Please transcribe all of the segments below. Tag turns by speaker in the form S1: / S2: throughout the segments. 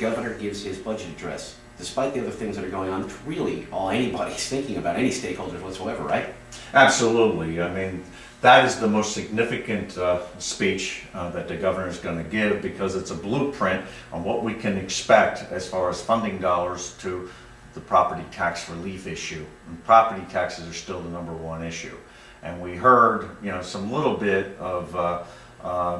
S1: governor gives his budget address, despite the other things that are going on, it's really all anybody's thinking about, any stakeholders whatsoever, right?
S2: Absolutely. I mean, that is the most significant speech that the governor is going to give, because it's a blueprint on what we can expect as far as funding dollars to the property tax relief issue. And property taxes are still the #1 issue. And we heard, some little bit of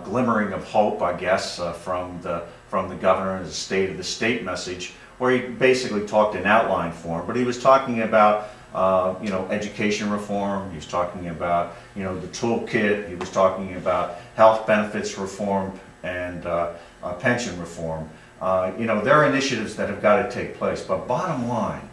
S2: glimmering of hope, I guess, from the governor in his State of the State message, where he basically talked in outline form, but he was talking about education reform. He was talking about, the toolkit. He was talking about health benefits reform and pension reform. There are initiatives that have got to take place, but bottom line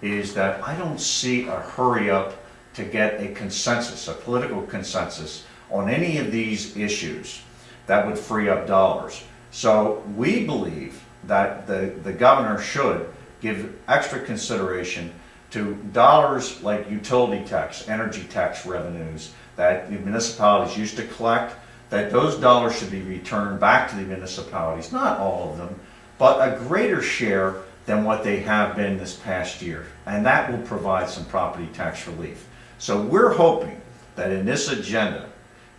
S2: is that I don't see a hurry up to get a consensus, a political consensus on any of these issues that would free up dollars. So we believe that the governor should give extra consideration to dollars like utility tax, energy tax revenues that the municipalities used to collect, that those dollars should be returned back to the municipalities, not all of them, but a greater share than what they have been this past year. And that will provide some property tax relief. So we're hoping that in this agenda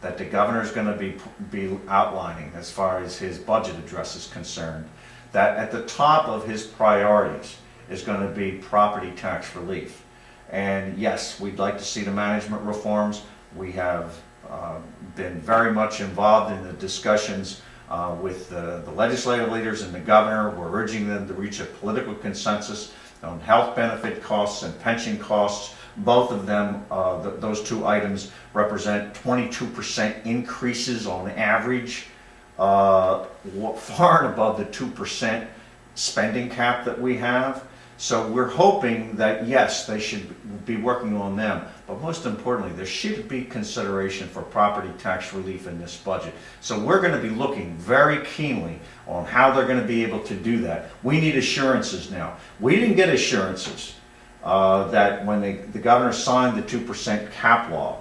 S2: that the governor is going to be outlining as far as his budget address is concerned, that at the top of his priorities is going to be property tax relief. And yes, we'd like to see the management reforms. We have been very much involved in the discussions with the legislative leaders and the governor. We're urging them to reach a political consensus on health benefit costs and pension costs. Both of them, those two items represent 22% increases on average, far and above the 2% spending cap that we have. So we're hoping that, yes, they should be working on them, but most importantly, there should be consideration for property tax relief in this budget. So we're going to be looking very keenly on how they're going to be able to do that. We need assurances now. We didn't get assurances that when the governor signed the 2% cap law,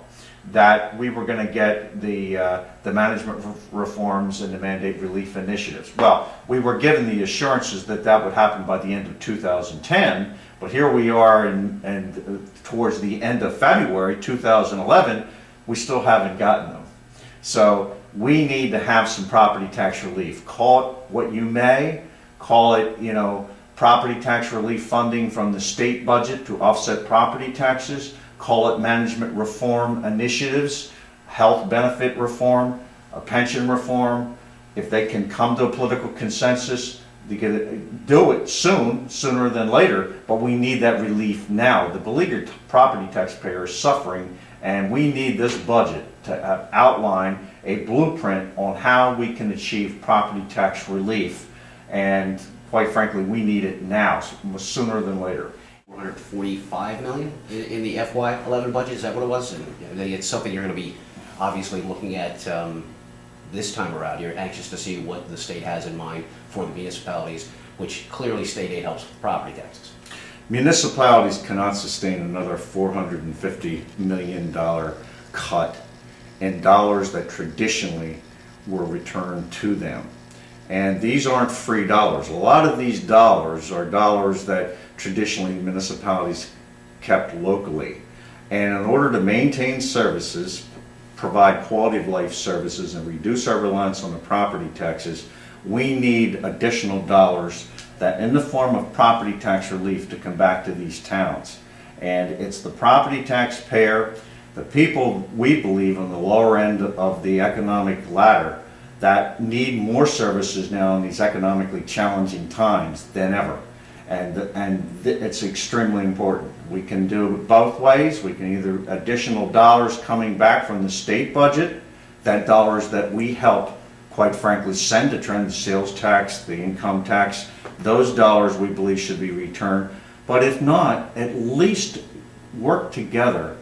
S2: that we were going to get the management reforms and the mandate relief initiatives. Well, we were given the assurances that that would happen by the end of 2010, but here we are and towards the end of February 2011, we still haven't gotten them. So we need to have some property tax relief. Call it what you may, call it, property tax relief funding from the state budget to offset property taxes, call it management reform initiatives, health benefit reform, pension reform. If they can come to a political consensus, they can do it sooner than later, but we need that relief now. The beleaguered property taxpayer is suffering, and we need this budget to outline a blueprint on how we can achieve property tax relief. And quite frankly, we need it now, sooner than later.
S1: 445 million in the FY11 budget, is that what it was? And it's something you're going to be obviously looking at this time around. You're anxious to see what the state has in mind for the municipalities, which clearly state aid helps with property taxes.
S2: Municipalities cannot sustain another $450 million cut in dollars that traditionally were returned to them. And these aren't free dollars. A lot of these dollars are dollars that traditionally municipalities kept locally. And in order to maintain services, provide quality of life services, and reduce our reliance on the property taxes, we need additional dollars that in the form of property tax relief to come back to these towns. And it's the property taxpayer, the people we believe on the lower end of the economic ladder, that need more services now in these economically challenging times than ever. And it's extremely important. We can do it both ways. We can either additional dollars coming back from the state budget, that dollars that we help, quite frankly, send to trend the sales tax, the income tax, those dollars we believe should be returned. But if not, at least work together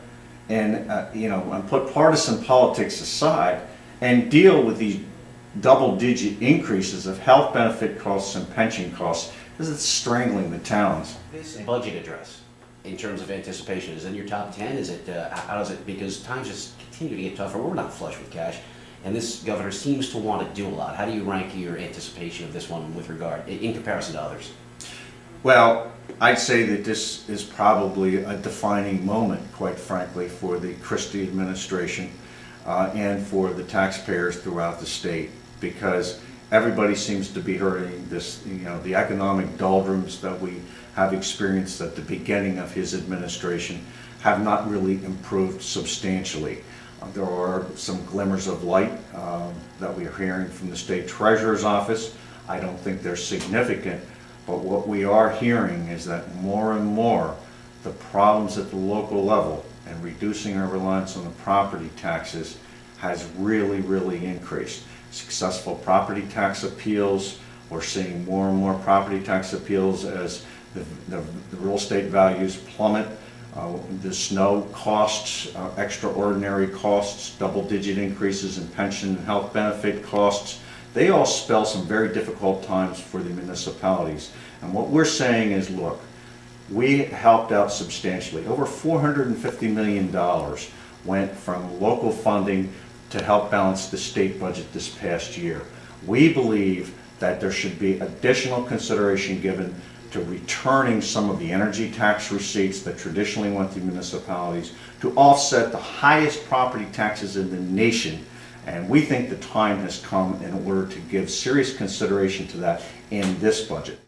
S2: and and put partisan politics aside and deal with these double-digit increases of health benefit costs and pension costs, because it's strangling the towns.
S1: This budget address, in terms of anticipation, is in your top 10? Is it, how does it, because times just continue to get tougher. We're not flush with cash. and this governor seems to want to do a lot. How do you rank your anticipation of this one with regard, in comparison to others?
S2: Well, I'd say that this is probably a defining moment, quite frankly, for the Christie administration and for the taxpayers throughout the state, because everybody seems to be hurting this, the economic doldrums that we have experienced at the beginning of his administration have not really improved substantially. There are some glimmers of light that we are hearing from the state treasurer's office. I don't think they're significant, but what we are hearing is that more and more the problems at the local level and reducing our reliance on the property taxes has really, really increased. Successful property tax appeals, we're seeing more and more property tax appeals as the real estate values plummet. The snow costs, extraordinary costs, double-digit increases in pension and health benefit costs, they all spell some very difficult times for the municipalities. And what we're saying is, look, we helped out substantially. Over $450 million went from local funding to help balance the state budget this past year. We believe that there should be additional consideration given to returning some of the energy tax receipts that traditionally went to municipalities to offset the highest property taxes in the nation. And we think the time has come in order to give serious consideration to that in this budget.